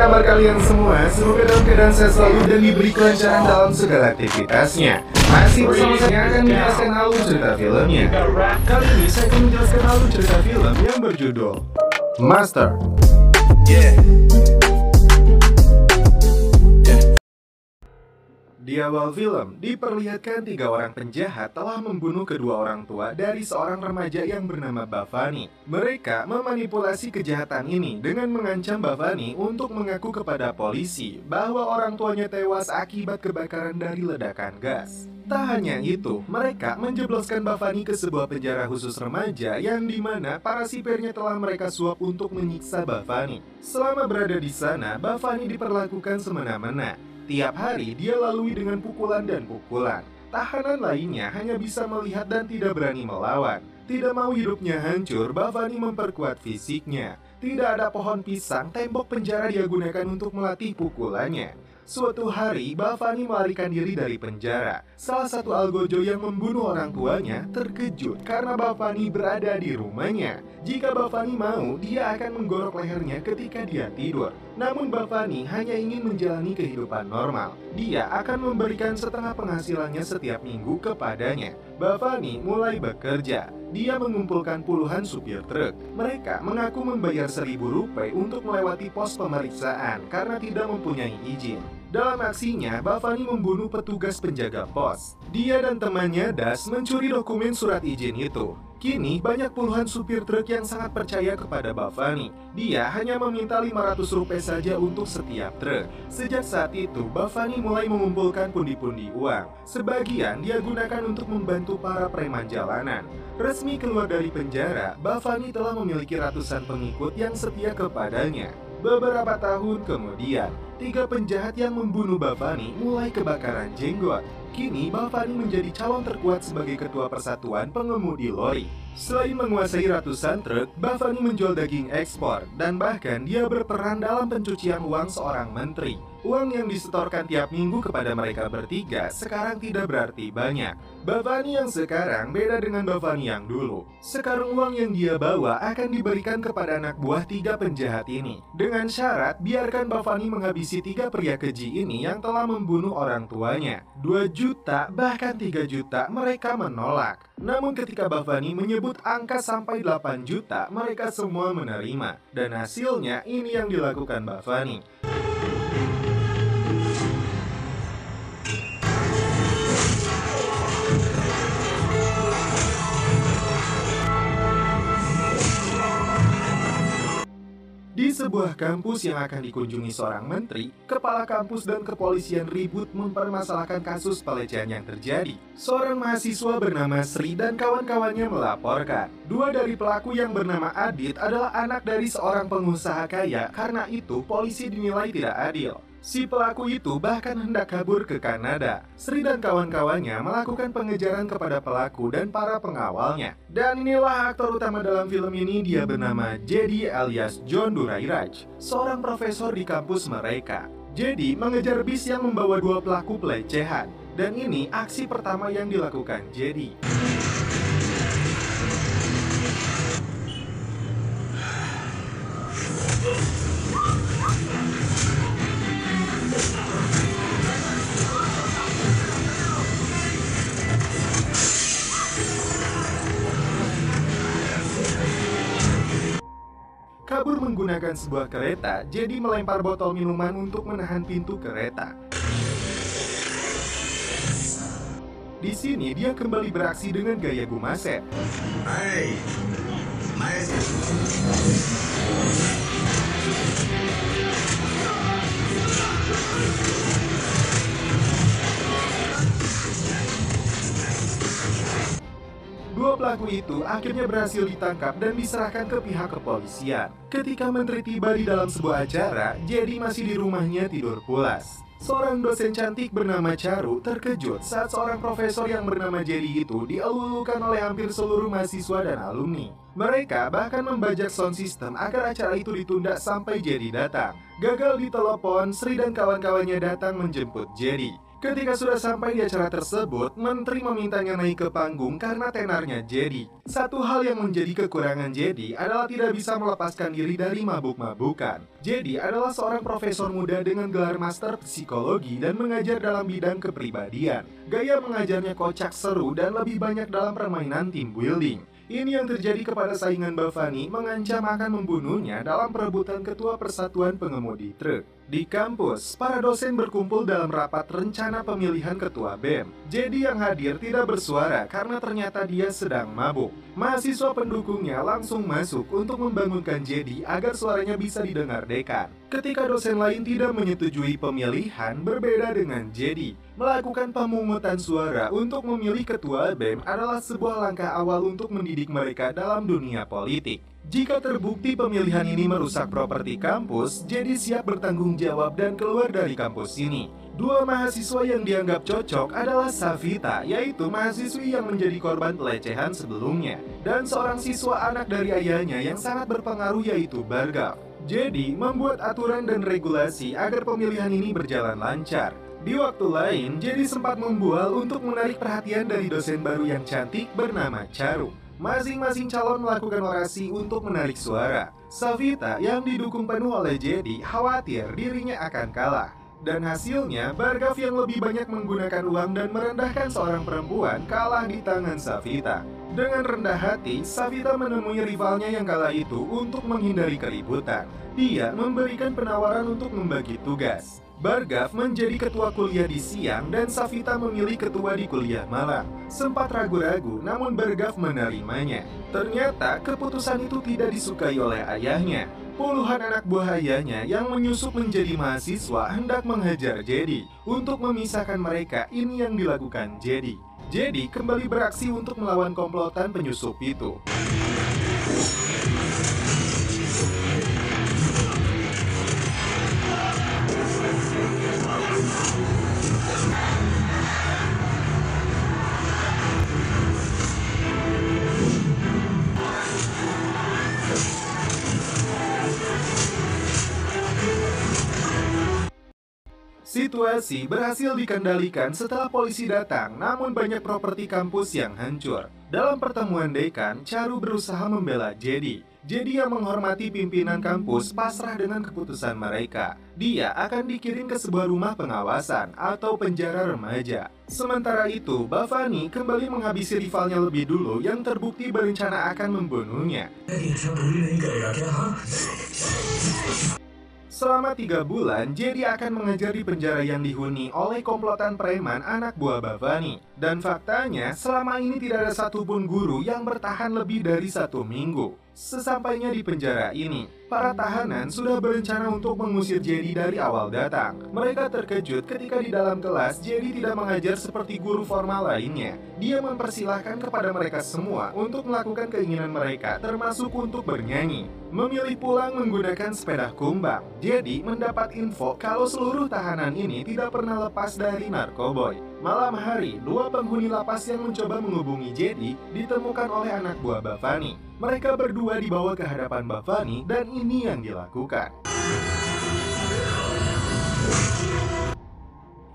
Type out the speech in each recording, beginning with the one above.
kabar kalian semua? Semoga dalam keadaan sehat selalu dan diberi kelancaran dalam segala aktivitasnya. Masih bersama saya akan menjelaskan alur cerita filmnya. Kali ini saya akan menjelaskan alur cerita film yang berjudul Master. Di awal film, diperlihatkan 3 orang penjahat telah membunuh kedua orang tua dari seorang remaja yang bernama Bhavani. Mereka memanipulasi kejahatan ini dengan mengancam Bhavani untuk mengaku kepada polisi bahwa orang tuanya tewas akibat kebakaran dari ledakan gas. Tak hanya itu, mereka menjebloskan Bhavani ke sebuah penjara khusus remaja yang dimana para sipirnya telah mereka suap untuk menyiksa Bhavani. Selama berada di sana, Bhavani diperlakukan semena-mena. Tiap hari dia lalui dengan pukulan dan pukulan. Tahanan lainnya hanya bisa melihat dan tidak berani melawan. Tidak mau hidupnya hancur, Bhavani memperkuat fisiknya. Tidak ada pohon pisang, tembok penjara dia gunakan untuk melatih pukulannya. Suatu hari, Bhavani melarikan diri dari penjara. Salah satu algojo yang membunuh orang tuanya terkejut karena Bhavani berada di rumahnya. Jika Bhavani mau, dia akan menggorok lehernya ketika dia tidur. Namun Bhavani hanya ingin menjalani kehidupan normal. Dia akan memberikan setengah penghasilannya setiap minggu kepadanya. Bhavani mulai bekerja. Dia mengumpulkan puluhan supir truk. Mereka mengaku membayar Rp1.000 untuk melewati pos pemeriksaan karena tidak mempunyai izin. Dalam aksinya, Bhavani membunuh petugas penjaga pos. Dia dan temannya Das mencuri dokumen surat izin itu. Kini banyak puluhan supir truk yang sangat percaya kepada Bhavani. Dia hanya meminta Rp500 saja untuk setiap truk. Sejak saat itu, Bhavani mulai mengumpulkan pundi-pundi uang. Sebagian dia gunakan untuk membantu para preman jalanan. Resmi keluar dari penjara, Bhavani telah memiliki ratusan pengikut yang setia kepadanya. Beberapa tahun kemudian, 3 penjahat yang membunuh Bhavani mulai kebakaran jenggot. Kini Bhavani menjadi calon terkuat sebagai ketua persatuan pengemudi lori. Selain menguasai ratusan truk, Bhavani menjual daging ekspor dan bahkan dia berperan dalam pencucian uang seorang menteri. Uang yang disetorkan tiap minggu kepada mereka bertiga sekarang tidak berarti banyak. Bhavani yang sekarang beda dengan Bhavani yang dulu. Sekarang uang yang dia bawa akan diberikan kepada anak buah 3 penjahat ini. Dengan syarat biarkan Bhavani menghabisi 3 pria keji ini yang telah membunuh orang tuanya. 2 juta bahkan 3 juta mereka menolak. Namun ketika Bhavani menyebut angka sampai 8 juta, mereka semua menerima. Dan hasilnya ini yang dilakukan Bhavani. Di sebuah kampus yang akan dikunjungi seorang menteri, kepala kampus dan kepolisian ribut mempermasalahkan kasus pelecehan yang terjadi. Seorang mahasiswa bernama Sri dan kawan-kawannya melaporkan. 2 dari pelaku yang bernama Adit adalah anak dari seorang pengusaha kaya, karena itu polisi dinilai tidak adil. Si pelaku itu bahkan hendak kabur ke Kanada. Sri dan kawan-kawannya melakukan pengejaran kepada pelaku dan para pengawalnya. Dan inilah aktor utama dalam film ini, dia bernama Jedi alias John Durairaj, seorang profesor di kampus mereka. Jedi mengejar bis yang membawa 2 pelaku pelecehan. Dan ini aksi pertama yang dilakukan Jedi. Kabur menggunakan sebuah kereta, Jedi melempar botol minuman untuk menahan pintu kereta. Di sini dia kembali beraksi dengan gaya Gumaset. Dua pelaku itu akhirnya berhasil ditangkap dan diserahkan ke pihak kepolisian. Ketika menteri tiba di dalam sebuah acara, Jedi masih di rumahnya tidur pulas. Seorang dosen cantik bernama Charu terkejut saat seorang profesor yang bernama Jedi itu dielulukan oleh hampir seluruh mahasiswa dan alumni. Mereka bahkan membajak sound system agar acara itu ditunda sampai Jedi datang. Gagal ditelepon, Sri dan kawan-kawannya datang menjemput Jedi. Ketika sudah sampai di acara tersebut, menteri memintanya naik ke panggung karena tenarnya Jedi. Satu hal yang menjadi kekurangan Jedi adalah tidak bisa melepaskan diri dari mabuk-mabukan. Jedi adalah seorang profesor muda dengan gelar master psikologi dan mengajar dalam bidang kepribadian. Gaya mengajarnya kocak, seru, dan lebih banyak dalam permainan team building. Ini yang terjadi kepada saingan Bavani mengancam akan membunuhnya dalam perebutan ketua Persatuan Pengemudi Truk. Di kampus, para dosen berkumpul dalam rapat rencana pemilihan ketua BEM. Jedi yang hadir tidak bersuara karena ternyata dia sedang mabuk. Mahasiswa pendukungnya langsung masuk untuk membangunkan Jedi agar suaranya bisa didengar dekan. Ketika dosen lain tidak menyetujui pemilihan, berbeda dengan Jedi. Melakukan pemungutan suara untuk memilih ketua BEM adalah sebuah langkah awal untuk mendidik mereka dalam dunia politik. Jika terbukti pemilihan ini merusak properti kampus, Jedi siap bertanggung jawab dan keluar dari kampus ini. Dua mahasiswa yang dianggap cocok adalah Savita, yaitu mahasiswi yang menjadi korban pelecehan sebelumnya, dan seorang siswa anak dari ayahnya yang sangat berpengaruh yaitu Bargav. Jedi membuat aturan dan regulasi agar pemilihan ini berjalan lancar. Di waktu lain, Jedi sempat membual untuk menarik perhatian dari dosen baru yang cantik bernama Charu. Masing-masing calon melakukan orasi untuk menarik suara. Savita yang didukung penuh oleh Jedi khawatir dirinya akan kalah. Dan hasilnya, Bargav yang lebih banyak menggunakan uang dan merendahkan seorang perempuan kalah di tangan Savita. Dengan rendah hati, Savita menemui rivalnya yang kalah itu untuk menghindari keributan. Dia memberikan penawaran untuk membagi tugas. Bargav menjadi ketua kuliah di siang dan Savita memilih ketua di kuliah malam. Sempat ragu-ragu, namun Bargav menerimanya. Ternyata keputusan itu tidak disukai oleh ayahnya. Puluhan anak buah ayahnya yang menyusup menjadi mahasiswa hendak menghajar Jedi. Untuk memisahkan mereka, ini yang dilakukan Jedi. Jedi kembali beraksi untuk melawan komplotan penyusup itu. Situasi berhasil dikendalikan setelah polisi datang, namun banyak properti kampus yang hancur. Dalam pertemuan dekan, Charu berusaha membela Jedi. Jedi yang menghormati pimpinan kampus pasrah dengan keputusan mereka. Dia akan dikirim ke sebuah rumah pengawasan atau penjara remaja. Sementara itu, Bavani kembali menghabisi rivalnya lebih dulu yang terbukti berencana akan membunuhnya. Selama 3 bulan, Jedi akan mengajar di penjara yang dihuni oleh komplotan preman anak buah Bavani. Dan faktanya, selama ini tidak ada satupun guru yang bertahan lebih dari 1 minggu. Sesampainya di penjara ini, para tahanan sudah berencana untuk mengusir Jedi dari awal datang. Mereka terkejut ketika di dalam kelas Jedi tidak mengajar seperti guru formal lainnya. Dia mempersilahkan kepada mereka semua untuk melakukan keinginan mereka, termasuk untuk bernyanyi. Memilih pulang menggunakan sepeda kumbang. Jedi mendapat info kalau seluruh tahanan ini tidak pernah lepas dari narkoboy. Malam hari, 2 penghuni lapas yang mencoba menghubungi Jedi ditemukan oleh anak buah Bavani. Mereka berdua dibawa ke hadapan Bavani dan ini yang dilakukan.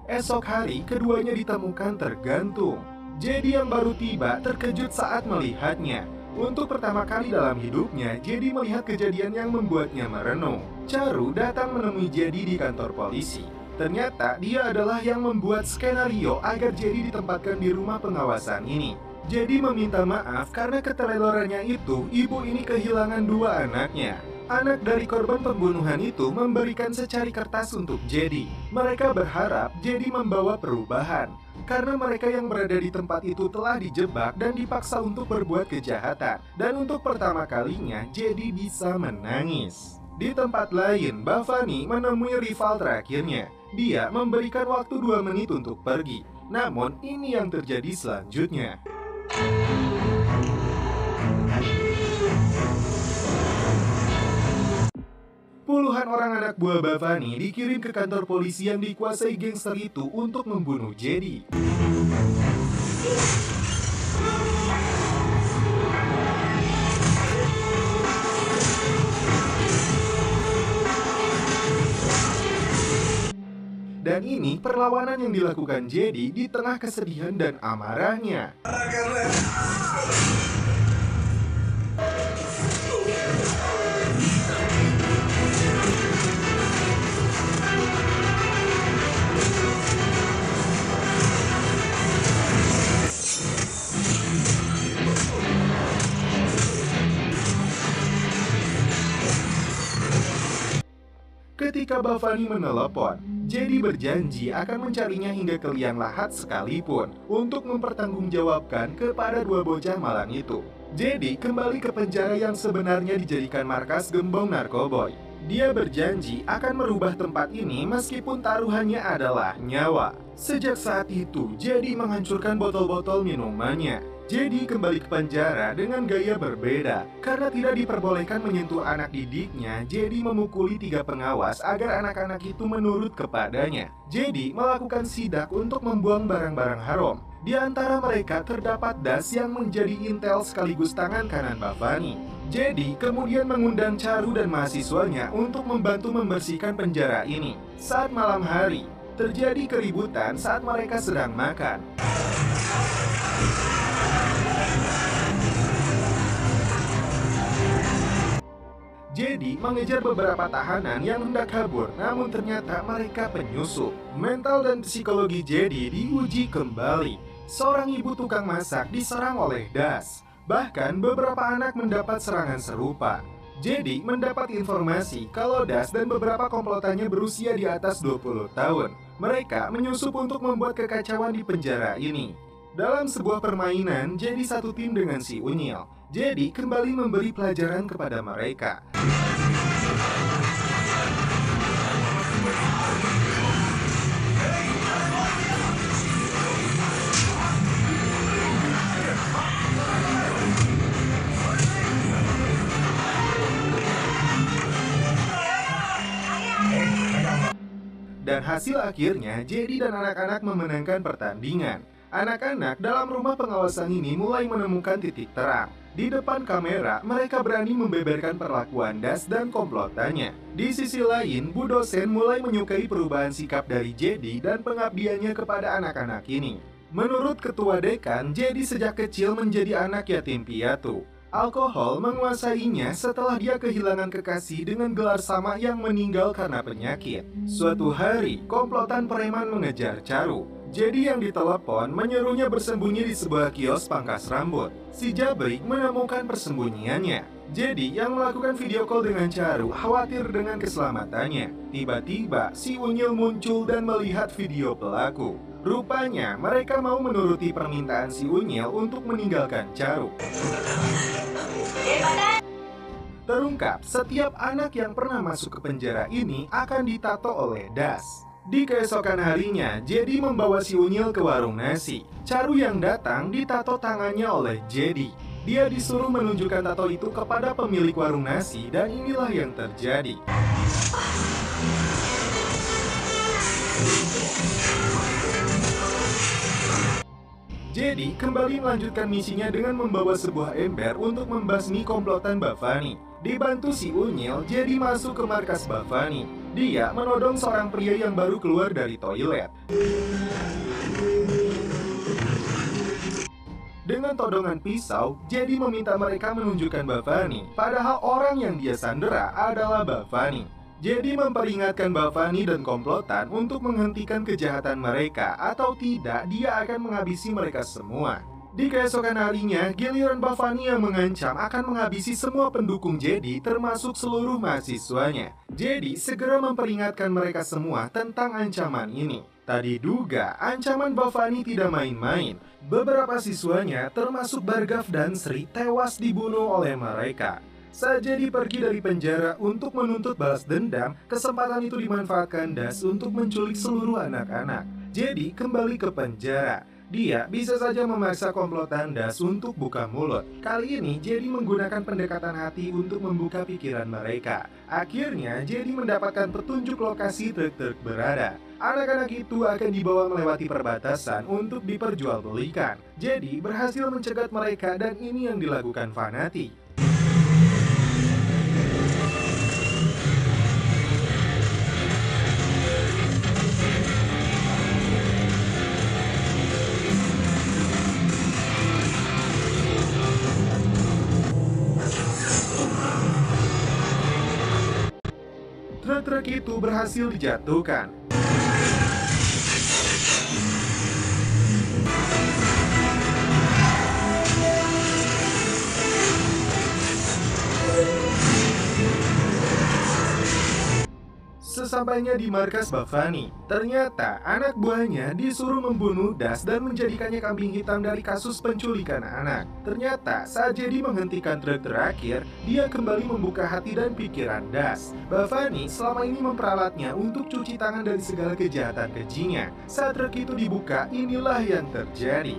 Esok hari, keduanya ditemukan tergantung. Jedi yang baru tiba terkejut saat melihatnya. Untuk pertama kali dalam hidupnya, Jedi melihat kejadian yang membuatnya merenung. Charu datang menemui Jedi di kantor polisi. Ternyata dia adalah yang membuat skenario agar Jedi ditempatkan di rumah pengawasan ini. Jedi meminta maaf karena keteledorannya itu, ibu ini kehilangan 2 anaknya. Anak dari korban pembunuhan itu memberikan secari kertas untuk Jedi. Mereka berharap Jedi membawa perubahan. Karena mereka yang berada di tempat itu telah dijebak dan dipaksa untuk berbuat kejahatan. Dan untuk pertama kalinya, Jedi bisa menangis. Di tempat lain, Bavani menemui rival terakhirnya. Dia memberikan waktu 2 menit untuk pergi. Namun, ini yang terjadi selanjutnya. Puluhan orang anak buah Bavani dikirim ke kantor polisi yang dikuasai gangster itu untuk membunuh Jedi. Dan ini perlawanan yang dilakukan Jedi di tengah kesedihan dan amarahnya. Ketika Bavani menelepon, Jedi berjanji akan mencarinya hingga ke liang lahat sekalipun untuk mempertanggungjawabkan kepada dua bocah malang itu. Jedi kembali ke penjara yang sebenarnya dijadikan markas gembong narkoboy. Dia berjanji akan merubah tempat ini meskipun taruhannya adalah nyawa. Sejak saat itu, Jedi menghancurkan botol-botol minumannya. Jedi kembali ke penjara dengan gaya berbeda. Karena tidak diperbolehkan menyentuh anak didiknya, Jedi memukuli 3 pengawas agar anak-anak itu menurut kepadanya. Jedi melakukan sidak untuk membuang barang-barang haram. Di antara mereka terdapat das yang menjadi intel sekaligus tangan kanan Bavani. Jedi kemudian mengundang Charu dan mahasiswanya untuk membantu membersihkan penjara ini. Saat malam hari, terjadi keributan saat mereka sedang makan. Jedi mengejar beberapa tahanan yang hendak kabur, namun ternyata mereka penyusup. Mental dan psikologi Jedi diuji kembali. Seorang ibu tukang masak diserang oleh das. Bahkan beberapa anak mendapat serangan serupa. Jedi mendapat informasi kalau das dan beberapa komplotannya berusia di atas 20 tahun. Mereka menyusup untuk membuat kekacauan di penjara ini. Dalam sebuah permainan, Jedi satu tim dengan si Unyil. Jedi kembali memberi pelajaran kepada mereka. Dan hasil akhirnya, Jedi dan anak-anak memenangkan pertandingan. Anak-anak dalam rumah pengawasan ini mulai menemukan titik terang. Di depan kamera, mereka berani membeberkan perlakuan das dan komplotannya. Di sisi lain, Bu dosen mulai menyukai perubahan sikap dari Jedi dan pengabdiannya kepada anak-anak ini. Menurut ketua dekan, Jedi sejak kecil menjadi anak yatim piatu. Alkohol menguasainya setelah dia kehilangan kekasih dengan gelar sama yang meninggal karena penyakit. Suatu hari, komplotan preman mengejar Charu. Jedi yang ditelepon menyuruhnya bersembunyi di sebuah kios pangkas rambut. Si Jabrik menemukan persembunyiannya. Jedi yang melakukan video call dengan Charu khawatir dengan keselamatannya. Tiba-tiba si Unyil muncul dan melihat video pelaku. Rupanya mereka mau menuruti permintaan si Unyil untuk meninggalkan Charu. Terungkap, setiap anak yang pernah masuk ke penjara ini akan ditato oleh das. Di keesokan harinya, Jedi membawa si Unyil ke warung nasi. Charu yang datang ditato tangannya oleh Jedi. Dia disuruh menunjukkan tato itu kepada pemilik warung nasi dan inilah yang terjadi. Jedi kembali melanjutkan misinya dengan membawa sebuah ember untuk membasmi komplotan Bavani. Dibantu si Unyil, Jedi masuk ke markas Bavani. Dia menodong seorang pria yang baru keluar dari toilet. Dengan todongan pisau, Jedi meminta mereka menunjukkan Bavani, padahal orang yang dia sandera adalah Bavani. Jedi memperingatkan Bavani dan komplotan untuk menghentikan kejahatan mereka, atau tidak dia akan menghabisi mereka semua. Di keesokan harinya, giliran Bavani yang mengancam akan menghabisi semua pendukung Jedi termasuk seluruh mahasiswanya. Jedi segera memperingatkan mereka semua tentang ancaman ini. Tadi duga, ancaman Bavani tidak main-main. Beberapa siswanya termasuk Bargav dan Sri tewas dibunuh oleh mereka. Saat Jedi pergi dari penjara untuk menuntut balas dendam, kesempatan itu dimanfaatkan das untuk menculik seluruh anak-anak. Jedi kembali ke penjara. Dia bisa saja memaksa komplotan das untuk buka mulut. Kali ini Jedi menggunakan pendekatan hati untuk membuka pikiran mereka. Akhirnya Jedi mendapatkan petunjuk lokasi truk-truk berada. Anak-anak itu akan dibawa melewati perbatasan untuk diperjualbelikan. Jedi berhasil mencegat mereka dan ini yang dilakukan Fanati. berhasil dijatuhkan. Sesampainya di markas Bavani, ternyata anak buahnya disuruh membunuh Das dan menjadikannya kambing hitam dari kasus penculikan anak. Ternyata saat Jedi menghentikan truk terakhir, dia kembali membuka hati dan pikiran Das. Bavani selama ini memperalatnya untuk cuci tangan dari segala kejahatan kejinya. Saat truk itu dibuka, inilah yang terjadi.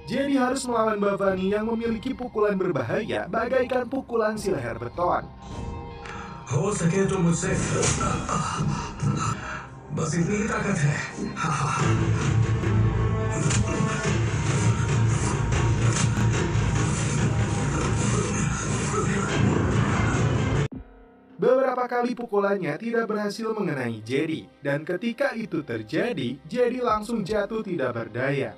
Jadi harus melawan Bavani yang memiliki pukulan berbahaya bagaikan pukulan si leher beton. हो सके तो मुझसे बस इतनी ही ताकत है। Beberapa kali pukulannya tidak berhasil mengenai Jedi, dan ketika itu terjadi, Jedi langsung jatuh tidak berdaya.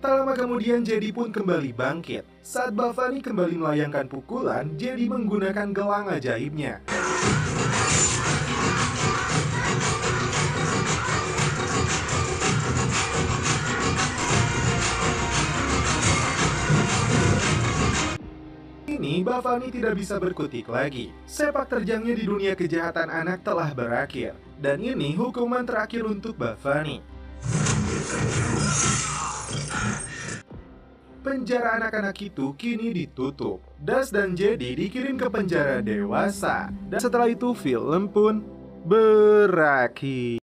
Tak lama kemudian Jedi pun kembali bangkit. Saat Bavani kembali melayangkan pukulan, Jedi menggunakan gelang ajaibnya. Ini Bavani tidak bisa berkutik lagi. Sepak terjangnya di dunia kejahatan anak telah berakhir. Dan ini hukuman terakhir untuk Bavani. Penjara anak-anak itu kini ditutup. Das dan Jedi dikirim ke penjara dewasa. Dan setelah itu film pun berakhir.